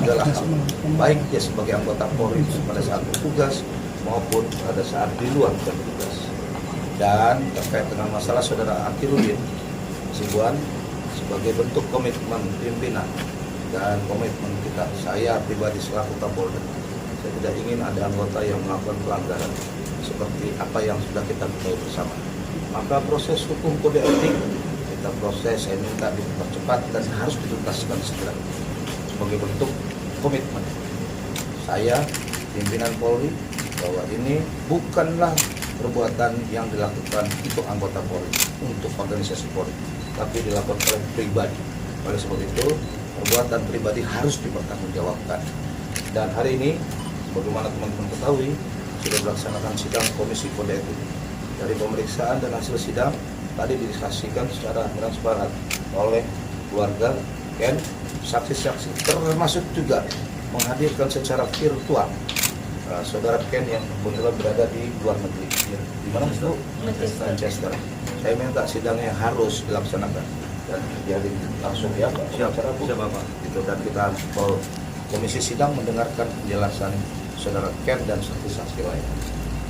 segala hal, baik dia sebagai anggota Polri pada saat bertugas maupun pada saat di luar bertugas. Dan terkait dengan masalah saudara Akhirudin Hasibuan, sebagai bentuk komitmen pimpinan dan komitmen kita, saya pribadi selaku Kapolda, saya tidak ingin ada anggota yang melakukan pelanggaran seperti apa yang sudah kita ketahui bersama. Maka proses hukum kode etik kita proses, saya minta dipercepat dan harus dituntaskan segera sebagai bentuk komitmen saya, pimpinan Polri, bahwa ini bukanlah perbuatan yang dilakukan untuk anggota Polri, untuk organisasi Polri, tapi dilakukan oleh pribadi. Oleh sebab itu, perbuatan pribadi harus dipertanggungjawabkan. Dan hari ini, bagaimana teman-teman ketahui, sudah dilaksanakan sidang Komisi Kode Etik. Dari pemeriksaan dan hasil sidang, tadi disaksikan secara transparan oleh keluarga Ken, saksi-saksi, termasuk juga menghadirkan secara virtual saudara Ken yang kebetulan berada di luar negeri. Di mana itu? Manchester. Saya minta sidangnya harus dilaksanakan dan jadi langsung ya Pak. Siapa Pak? Itu dan kita komisi sidang mendengarkan penjelasan saudara Ken dan saksi-saksi lain.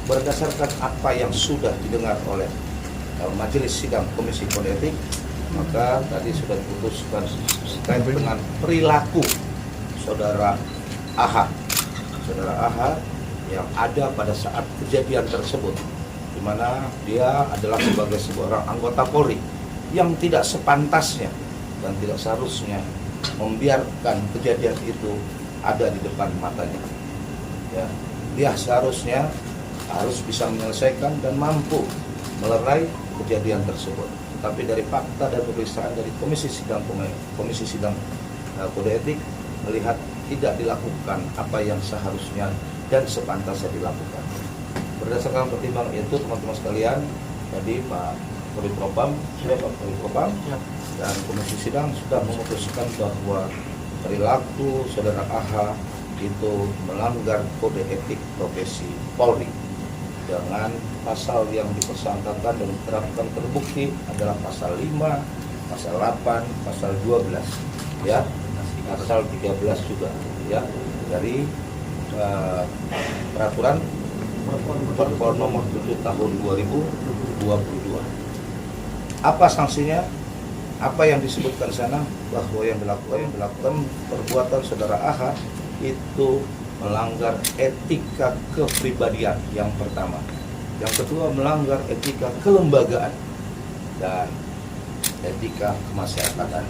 Berdasarkan apa yang sudah didengar oleh majelis sidang Komisi Kode Etik, maka tadi sudah diputuskan terkait dengan perilaku saudara AH. Saudara AH yang ada pada saat kejadian tersebut, di mana dia adalah sebagai seorang anggota Polri yang tidak sepantasnya dan tidak seharusnya membiarkan kejadian itu ada di depan matanya. Ya, dia seharusnya harus bisa menyelesaikan dan mampu melerai kejadian tersebut. Tapi dari fakta dan pemeriksaan dari Komisi Sidang Kode Etik melihat tidak dilakukan apa yang seharusnya dan sepantasnya dilakukan. Berdasarkan pertimbangan itu, teman-teman sekalian, tadi Pak Kadif Propam dan Komisi Sidang sudah memutuskan bahwa perilaku saudara AH itu melanggar kode etik profesi Polri dengan pasal yang dipersangkakan dan diterapkan terbukti adalah pasal 5, pasal 8, pasal 12, ya, pasal 13 juga, ya, dari peraturan Perpol nomor 7 tahun 2022. Apa sanksinya? Apa yang disebutkan sana? Bahwa yang dilakukan perbuatan saudara AH itu melanggar etika kepribadian yang pertama. Yang kedua, melanggar etika kelembagaan dan etika kemasyarakatan.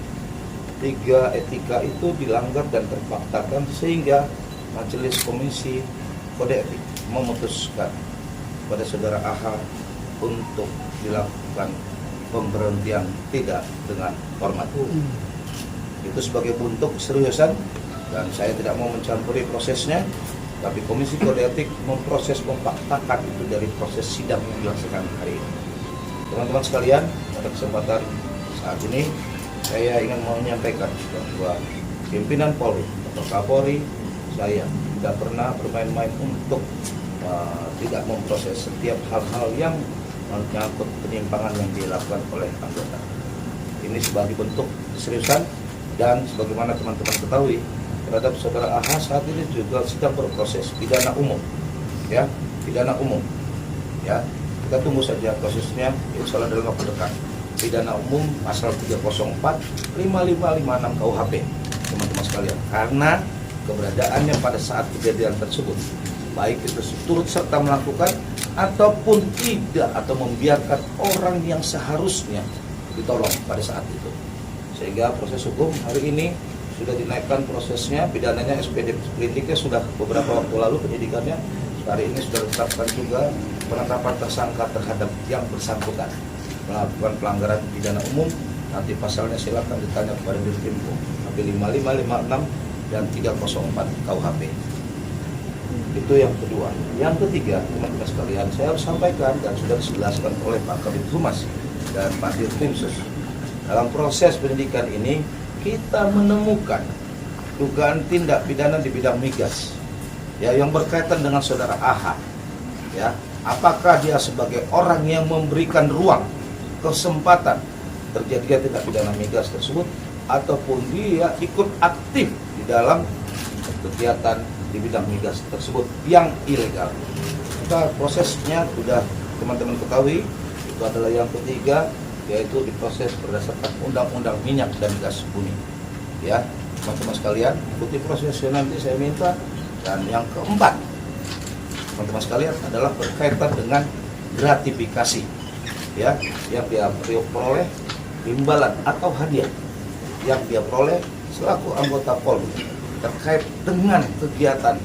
3 etika itu dilanggar dan terpaksakan sehingga Majelis Komisi Kode Etik memutuskan pada saudara AH untuk dilakukan pemberhentian tidak dengan hormat. Itu sebagai bentuk keseriusan dan saya tidak mau mencampuri prosesnya, tapi Komisi Kode Etik memproses memfaktakan itu dari proses sidang yang dilaksanakan hari ini. Teman-teman sekalian, pada kesempatan saat ini saya ingin menyampaikan bahwa pimpinan Polri atau Kapolri, saya tidak pernah bermain-main untuk tidak memproses setiap hal-hal yang menyangkut penyimpangan yang dilakukan oleh anggota. Ini sebagai bentuk keseriusan dan sebagaimana teman-teman ketahui, terhadap saudara AH saat ini juga sedang berproses pidana umum, ya, pidana umum, ya. Kita tunggu saja prosesnya, insya Allah dalam waktu dekat. Pidana umum pasal 304, 5556 KUHP, teman-teman sekalian, karena keberadaannya pada saat kejadian tersebut, baik itu turut serta melakukan ataupun tidak, atau membiarkan orang yang seharusnya ditolong pada saat itu. Sehingga proses hukum hari ini sudah dinaikkan prosesnya, pidananya SPD sprindiknya sudah beberapa waktu lalu penyidikannya, hari ini sudah ditetapkan juga penetapan tersangka terhadap yang bersangkutan melakukan pelanggaran pidana umum. Nanti pasalnya silakan ditanya kepada Dirkrimkum, HP 5556 dan 304 KUHP. Itu yang kedua. Yang ketiga, teman-teman sekalian, saya harus sampaikan dan sudah dijelaskan oleh Pak Kabid Humas dan Pak Dirkrimsus. Dalam proses penyidikan ini kita menemukan dugaan tindak pidana di bidang migas, ya, yang berkaitan dengan saudara AH, ya. Apakah dia sebagai orang yang memberikan ruang kesempatan terjadinya tindak pidana migas tersebut, ataupun dia ikut aktif di dalam kegiatan di bidang migas tersebut yang ilegal. Maka prosesnya sudah teman-teman ketahui, itu adalah yang ketiga, yaitu diproses berdasarkan Undang-Undang Minyak dan Gas Bumi. Ya, teman-teman sekalian, ikuti prosesnya nanti saya minta. Dan yang keempat, teman-teman sekalian, adalah berkaitan dengan gratifikasi, ya, yang dia peroleh, imbalan atau hadiah yang dia peroleh selaku anggota Polri terkait dengan kegiatan